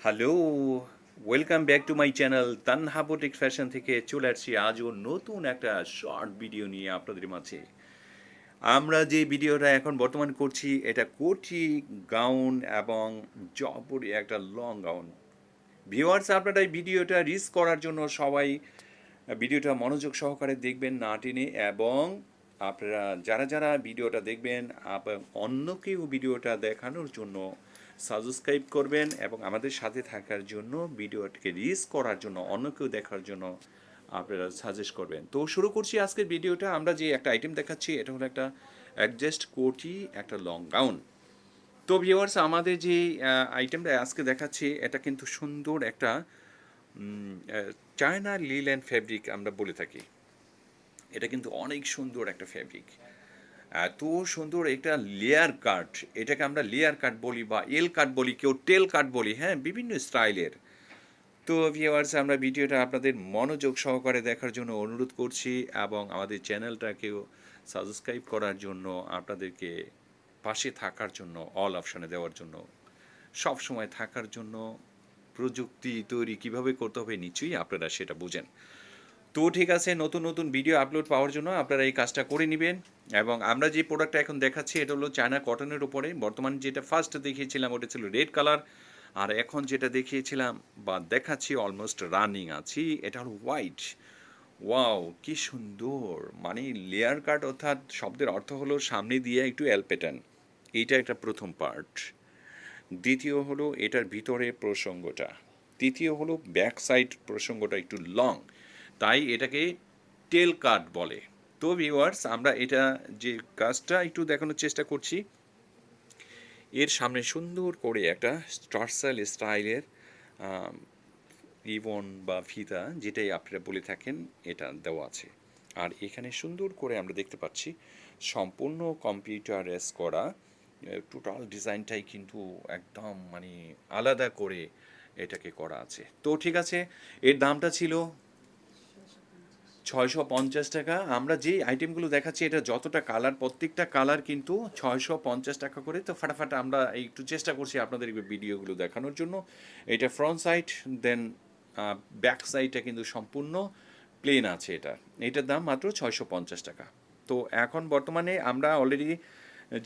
Hello, welcome back to my channel Tanha boutique fashion থেকে চলে আসছি আজও নতুন একটা শর্ট ভিডিও নিয়ে আপনাদের মাঝে। আমরা যে ভিডিওটা এখন বর্তমান করছি এটা কোটি গাউন এবং জয়পুরি একটা লং গাউন। ভিউয়ার্স, আপনারা এই ভিডিওটা রিচ করার জন্য সবাই ভিডিওটা মনোযোগ সহকারে দেখবেন না টেনে, এবং আপনারা যারা যারা ভিডিওটা দেখবেন অন্যকেও ভিডিওটা দেখানোর জন্য সাবস্ক্রাইব করবেন এবং আমাদের সাথে থাকার জন্য ভিডিওটাকে রিচ করার জন্য অন্যকেও দেখার জন্য আপনারা সাজেস্ট করবেন। তো শুরু করছি আজকের ভিডিওটা। আমরা যে একটা আইটেম দেখাচ্ছি এটা হলো একটা অ্যাডজাস্ট কোটি একটা লং গাউন। তো ভিউয়ার্স, আমাদের যে আইটেমটা আজকে দেখাচ্ছি এটা কিন্তু সুন্দর একটা চায়না লিলেন ফ্যাব্রিক আমরা বলে থাকি। এটা কিন্তু অনেক সুন্দর একটা ফ্যাব্রিক, এত সুন্দর একটা লেয়ার কাট। এটাকে আমরা লেয়ার কাট বলি বা এল কাট বলি, কেউ টেল কাট বলি, হ্যাঁ, বিভিন্ন স্টাইলের। তো ভিউয়ার্স, আমরা ভিডিওটা আপনাদের মনোযোগ সহকারে দেখার জন্য অনুরোধ করছি এবং আমাদের চ্যানেলটাকেও সাবস্ক্রাইব করার জন্য, আপনাদেরকে পাশে থাকার জন্য, অল অপশনে দেওয়ার জন্য, সব সময় থাকার জন্য। প্রযুক্তি তৈরি কিভাবে করতে হবে নিশ্চয়ই আপনারা সেটা বুঝেন। তো ঠিক আছে, নতুন নতুন ভিডিও আপলোড পাওয়ার জন্য আপনারা এই কাজটা করে নেবেন। এবং আমরা যে প্রোডাক্টটা এখন দেখাচ্ছি এটা হলো চায়না কটনের উপরে। বর্তমান যেটা ফার্স্ট দেখিয়েছিলাম ওটা ছিল রেড কালার, আর এখন যেটা দেখিয়েছিলাম বা দেখাচ্ছি অলমোস্ট রানিং আছি, এটা হলো হোয়াইট। ওয়াও, কি সুন্দর! মানে লেয়ার কাট, অর্থাৎ শব্দের অর্থ হলো সামনে দিয়ে একটু এল প্যাটার্ন। এইটা একটা প্রথম পার্ট। দ্বিতীয় হলো এটার ভিতরে প্রসঙ্গটা। তৃতীয় হলো ব্যাক সাইড প্রসঙ্গটা একটু লং, তাই এটাকে টেল কাট বলে। তো ভিউয়ার্স, আমরা এটা যে কাজটা একটু দেখানোর চেষ্টা করছি, এর সামনে সুন্দর করে একটা স্টারসাইল স্টাইলের রিবন বা ফিতা, যেটাই আপনারা বলে থাকেন, এটা দেওয়া আছে। আর এখানে সুন্দর করে আমরা দেখতে পাচ্ছি সম্পূর্ণ কম্পিউটারাইজ করা টোটাল ডিজাইনটাই কিন্তু একদম মানে আলাদা করে এটাকে করা আছে। তো ঠিক আছে, এর দামটা ছিল 650 টাকা। আমরা যেই আইটেমগুলো দেখাচ্ছি এটা যতটা কালার, প্রত্যেকটা কালার কিন্তু 650 টাকা করে। তো ফাটাফাট আমরা একটু চেষ্টা করছি আপনাদের ভিডিওগুলো দেখানোর জন্য। এটা ফ্রন্ট সাইড, দেন ব্যাক সাইডটা কিন্তু সম্পূর্ণ প্লেন আছে। এটার দাম মাত্র 650 টাকা। তো এখন বর্তমানে আমরা অলরেডি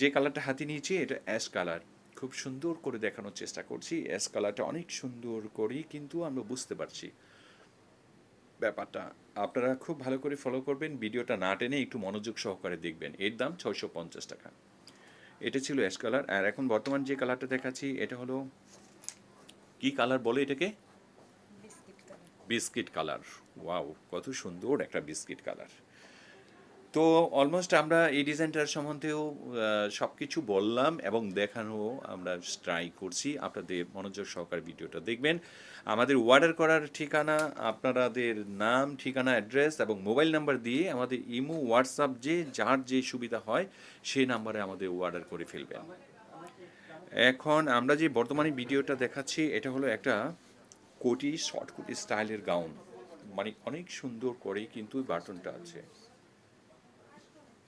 যে কালারটা হাতে নিয়েছি এটা অ্যাশ কালার। খুব সুন্দর করে দেখানোর চেষ্টা করছি। অ্যাশ কালারটা অনেক সুন্দর করেই কিন্তু আমরা বুঝতে পারছি ব্যাপারটা। আপনারা খুব ভালো করে ফলো করবেন, ভিডিওটা না টেনে একটু মনোযোগ সহকারে দেখবেন। এর দাম 650 টাকা। এটা ছিল অ্যাশ কালার। আর এখন বর্তমান যে কালারটা দেখাচ্ছি এটা হলো, কি কালার বলে এটাকে? Biscuit colour. ওয়াও, কত সুন্দর একটা বিস্কিট কালার! তো অলমোস্ট আমরা এই ডিজাইনটার সম্বন্ধেও সব কিছু বললাম এবং দেখানো আমরা ট্রাই করছি। আপনাদের মনোযোগ সহকারে ভিডিওটা দেখবেন। আমাদের অর্ডার করার ঠিকানা, আপনাদের নাম, ঠিকানা, অ্যাড্রেস এবং মোবাইল নাম্বার দিয়ে আমাদের ইমো, হোয়াটসঅ্যাপ, যে যার যে সুবিধা হয় সেই নাম্বারে আমাদের অর্ডার করে ফেলবেন। এখন আমরা যে বর্তমানে ভিডিওটা দেখাচ্ছি এটা হলো একটা কোটি, শর্ট কোটি স্টাইলের গাউন। মানে অনেক সুন্দর করেই কিন্তু বাটনটা আছে।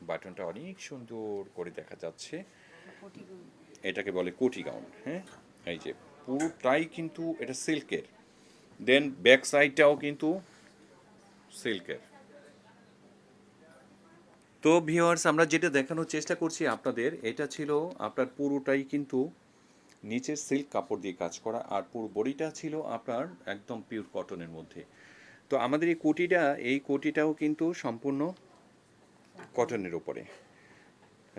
বাটনটা অনেক সুন্দর করে দেখা যাচ্ছে। এটাকে বলে কোটি গাউন, হ্যাঁ। এই যে পুরোটাই কিন্তু এটা সিল্কের, দেন ব্যাক সাইডটাও কিন্তু সিল্কের। তো ভিউয়ার্স, আমরা যেটা দেখানোর চেষ্টা করছি আপনাদের, এটা ছিল আপনার পুরোটাই কিন্তু নিচের সিল্ক কাপড় দিয়ে কাজ করা, আর পুরো বডিটা ছিল আপনার একদম পিওর কটনের মধ্যে। তো আমাদের এই কোটিটাও কিন্তু সম্পূর্ণ কটনের উপরে।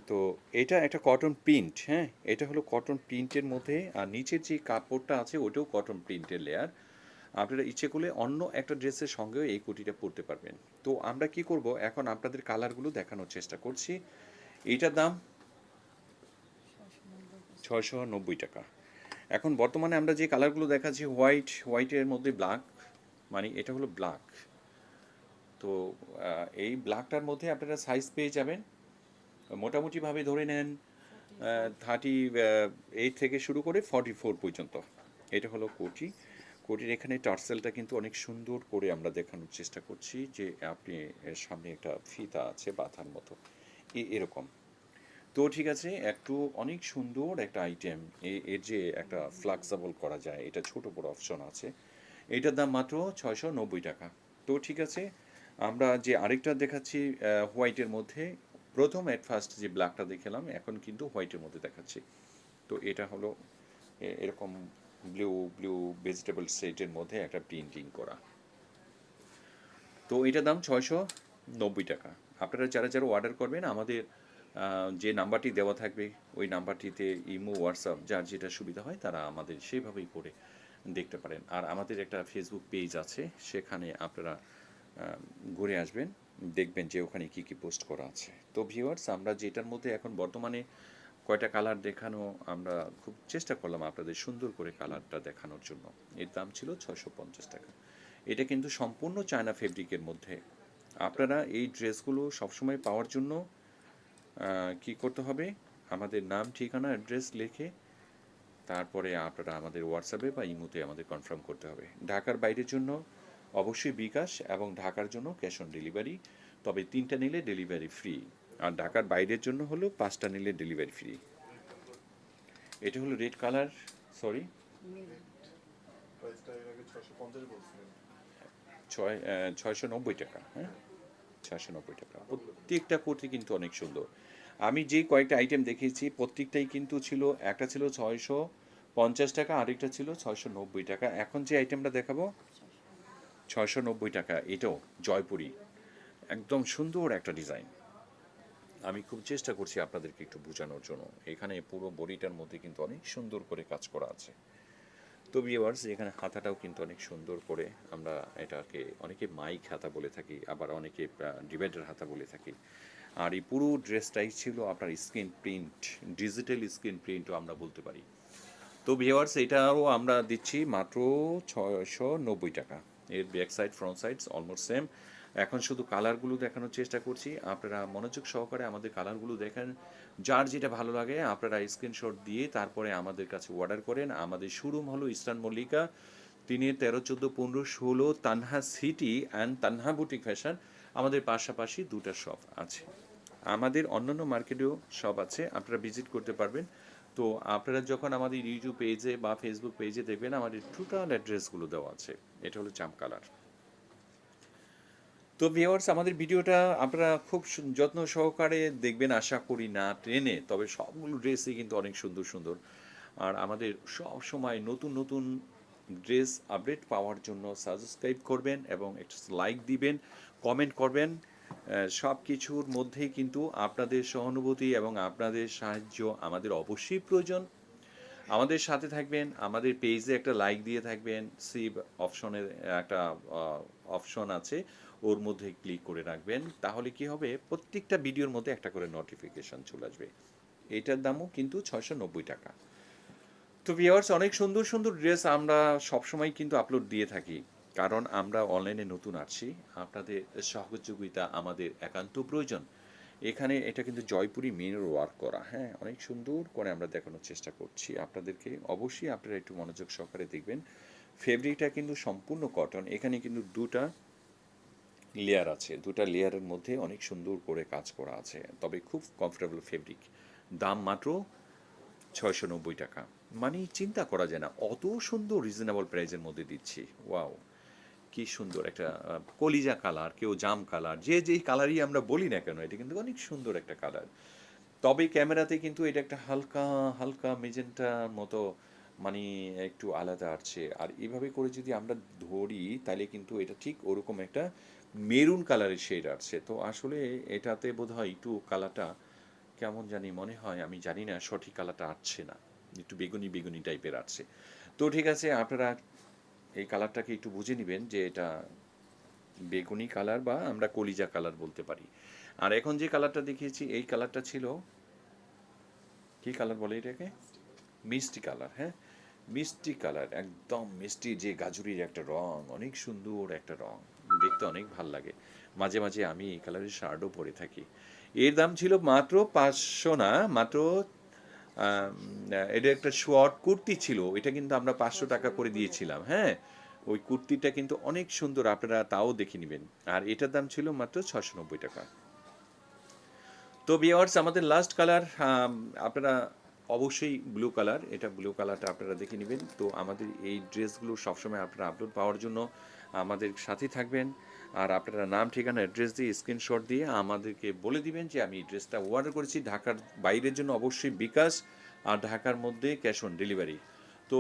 তো এটা একটা কটন প্রিন্ট, হ্যাঁ, এটা হলো কটন প্রিন্টের মধ্যে, আর নিচের যে কাপড়টা আছে ওটাও কটন প্রিন্টের লেয়ার। আপনারা ইচ্ছে করলে অন্য একটা ড্রেসের সঙ্গেও এই কুর্তিটা পরতে পারবেন। তো আমরা কি করব, এখন আপনাদের কালারগুলো দেখানোর চেষ্টা করছি। এইটার দাম 690 টাকা। এখন বর্তমানে আমরা যে কালারগুলো দেখাচ্ছি, হোয়াইটের মধ্যে ব্ল্যাক, মানে এটা হলো ব্ল্যাক। তো এই ব্ল্যাকটার মধ্যে আপনারা সাইজ পেয়ে যাবেন মোটামুটিভাবে ধরে নেন 38 থেকে শুরু করে 44 পর্যন্ত। এটা হলো কোটির এখানে টার্সেলটা কিন্তু অনেক সুন্দর করে আমরা দেখানোর চেষ্টা করছি, যে আপনি এর সামনে একটা ফিতা আছে বাঁধার মতো, এরকম। তো ঠিক আছে, একটু অনেক সুন্দর একটা আইটেম, এর যে একটা ফ্লেক্সিবল করা যায়, এটা ছোট বড় অপশন আছে। এটার দাম মাত্র 690 টাকা। তো ঠিক আছে, আমরা যে আরেকটা দেখাচ্ছি হোয়াইটের মধ্যে, প্রথম অ্যাট ফার্স্ট যে ব্ল্যাকটা দেখালাম, এখন কিন্তু হোয়াইটের মধ্যে দেখাচ্ছি। তো এটা হলো এরকম ব্লু ব্লু ভেজিটেবল সেটের মধ্যে একটা প্রিন্টিং করা। তো এটার দাম 690 টাকা। আপনারা যারা যারা অর্ডার করবেন, আমাদের যে নাম্বারটি দেওয়া থাকবে ওই নাম্বারটিতে ইমো, হোয়াটসঅ্যাপ, যার যেটা সুবিধা হয় তারা আমাদের সেভাবেই করে দেখতে পারেন। আর আমাদের একটা ফেসবুক পেজ আছে, সেখানে আপনারা ঘুরে আসবেন, দেখবেন যে ওখানে কী কী পোস্ট করা আছে। তো ভিউয়ার্স, আমরা যেটার মধ্যে এখন বর্তমানে কয়টা কালার দেখানো, আমরা খুব চেষ্টা করলাম আপনাদের সুন্দর করে কালারটা দেখানোর জন্য। এর দাম ছিল 650 টাকা। এটা কিন্তু সম্পূর্ণ চায়না ফেব্রিকের মধ্যে। আপনারা এই ড্রেসগুলো সবসময় পাওয়ার জন্য কি করতে হবে, আমাদের নাম, ঠিকানা, অ্যাড্রেস লিখে তারপরে আপনারা আমাদের হোয়াটসঅ্যাপে বা ইমোতে আমাদের কনফার্ম করতে হবে। ঢাকার বাইরের জন্য অবশ্যই বিকাশ, এবং ঢাকার জন্য ক্যাশ অন ডেলিভারি। তবে 3টা নিলে ডেলিভারি ফ্রি, আর ঢাকার বাইরের জন্য হলো 5টা নিলে ডেলিভারি ফ্রি। এটা হলো রেড কালার, সরি, 690 টাকা। হ্যাঁ, 690 টাকা। প্রত্যেকটা কুর্তি কিন্তু অনেক সুন্দর। আমি যে কয়েকটা আইটেম দেখিয়েছি প্রত্যেকটাই কিন্তু ছিল, একটা ছিল 650 টাকা, আরেকটা ছিল 690 টাকা। এখন যে আইটেমটা দেখাবো 690 টাকা, এটাও জয়পুরি, একদম সুন্দর একটা ডিজাইন। আমি খুব চেষ্টা করছি আপনাদেরকে একটু বোঝানোর জন্য। এখানে পুরো বডিটার মধ্যে কিন্তু অনেক সুন্দর করে কাজ করা আছে। তো ভিউয়ার্স, এখানে হাতাটাও কিন্তু অনেক সুন্দর করে, আমরা এটাকে অনেকে মাইক হাতা বলে থাকি, আবার অনেকে ডিভাইডার হাতা বলে থাকি। আর এই পুরো ড্রেসটাই ছিল আপনার স্ক্রিন প্রিন্ট, ডিজিটাল স্ক্রিন প্রিন্টও আমরা বলতে পারি। তো ভিউয়ার্স, এটাও আমরা দিচ্ছি মাত্র 690 টাকা। এর back side front sides almost same. এখন শুধু কালারগুলো দেখানোর চেষ্টা করছি, আপনারা মনোযোগ সহকারে আমাদের কালারগুলো দেখেন। যার যেটা ভালো লাগে আপনারা স্ক্রিনশট দিয়ে তারপরে আমাদের কাছে অর্ডার করেন। আমাদের শোরুম হলো eastern Mallika, 3, 13, 14, 15, 16 Tanha city and Tanha boutique fashion. আমাদের পাশাপাশি দুটা শপ আছে। আমাদের অন্যান্য মার্কেটেও শপ আছে, আপনারা ভিজিট করতে পারবেন। তো আপনারা যখন আমাদের ইউটিউব পেজে বা ফেসবুক পেজে দেখবেন, আমাদের টোটাল অ্যাড্রেসগুলো দেওয়া আছে। এটা হলো জাম কালার। তো ভিউয়ার্স, আমাদের ভিডিওটা আপনারা খুব যত্ন সহকারে দেখবেন আশা করি, না টেনে। তবে সবগুলো ড্রেসই কিন্তু অনেক সুন্দর সুন্দর। আর আমাদের সব সময় নতুন নতুন ড্রেস আপডেট পাওয়ার জন্য সাবস্ক্রাইব করবেন এবং একটা লাইক দিবেন, কমেন্ট করবেন। সব কিছুর মধ্যেই কিন্তু আপনাদের সহানুভূতি এবং আপনাদের সাহায্য আমাদের অবশ্যই প্রয়োজন। আমাদের সাথে থাকবেন, আমাদের পেজে একটা লাইক দিয়ে থাকবেন, সিভ অপশনের একটা অপশন আছে, ওর মধ্যে ক্লিক করে রাখবেন। তাহলে কি হবে, প্রত্যেকটা ভিডিওর মধ্যে একটা করে নোটিফিকেশন চলে আসবে। এটার দামও কিন্তু 690 টাকা। তো ভিউয়ার্স, অনেক সুন্দর সুন্দর ড্রেস আমরা সবসময় কিন্তু আপলোড দিয়ে থাকি, কারণ আমরা অনলাইনে নতুন আসছি। আপনাদের সহযোগিতা আমাদের একান্ত প্রয়োজন। এখানে এটা কিন্তু জয়পুরি মেনের ওয়ার্ক করা, হ্যাঁ, অনেক সুন্দর করে আমরা দেখানোর চেষ্টা করছি আপনাদেরকে। অবশ্যই আপনারা একটু মনোযোগ সহকারে দেখবেন। ফেব্রিকটা কিন্তু সম্পূর্ণ কটন। এখানে কিন্তু দুটা লেয়ার আছে, দুটা লেয়ারের মধ্যে অনেক সুন্দর করে কাজ করা আছে, তবে খুব কমফোর্টেবল ফেব্রিক। দাম মাত্র 690 টাকা। মানে চিন্তা করা যায় না, অত সুন্দর রিজনেবল প্রাইসের মধ্যে দিচ্ছি। ওয়াও, কি সুন্দর একটা কলিজা কালার, কেউ জাম কালার, যে যেই কালারই আমরা বলি না কেন, এটা কিন্তু অনেক সুন্দর একটা কালার। তবে ক্যামেরাতে কিন্তু এটা একটা হালকা হালকা মেজেন্টার মতো, মানে একটু আলাদা আসছে। আর এইভাবে করে যদি আমরা ধরি তাহলে কিন্তু এটা ঠিক ওরকম একটা মেরুন কালারের শেড আসছে। তো আসলে এটাতে বোধহয় একটু কালারটা কেমন জানি মনে হয়, আমি জানি না, সঠিক কালারটা আসছে না, একটু বেগুনি বেগুনি টাইপের আসছে। তো ঠিক আছে, আপনারা এই কালারটাকে একটু বুঝে নেবেন যে এটা বেগুনি কালার বা আমরা কলিজা কালার বলতে পারি। আর এখন যে কালারটা দেখিয়েছি, এই কালারটা ছিল কি কালার বলে এটাকে, মিষ্টি কালার। হ্যাঁ, মিষ্টি কালার, একদম মিষ্টি, যে গাজরির একটা রং, অনেক সুন্দর একটা রং, দেখতে অনেক ভাল লাগে। মাঝে মাঝে আমি এই কালারের শার্টও পরে থাকি। এর দাম ছিল মাত্র 500 না, মাত্র এটা একটা শর্ট কুর্তি ছিল, এটা কিন্তু আমরা 500 টাকা করে দিয়েছিলাম। হ্যাঁ, ওই কুর্তিটা কিন্তু অনেক সুন্দর, আপনারা তাও দেখে নেবেন। আর এটার দাম ছিল মাত্র 690 টাকা। তো ভিউয়ার্স, আমাদের লাস্ট কালার আপনারা অবশ্যই ব্লু কালার, এটা ব্লু কালারটা আপনারা দেখে নেবেন। তো আমাদের এই ড্রেসগুলো সবসময় আপনারা আপলোড পাওয়ার জন্য আমাদের সাথেই থাকবেন। আর আপনারা নাম, ঠিকানা, অ্যাড্রেস দিয়ে স্ক্রিনশট দিয়ে আমাদেরকে বলে দিবেন যে আমি এই ড্রেসটা অর্ডার করেছি। ঢাকার বাইরের জন্য অবশ্যই বিকাশ, আর ঢাকার মধ্যে ক্যাশ অন ডেলিভারি। তো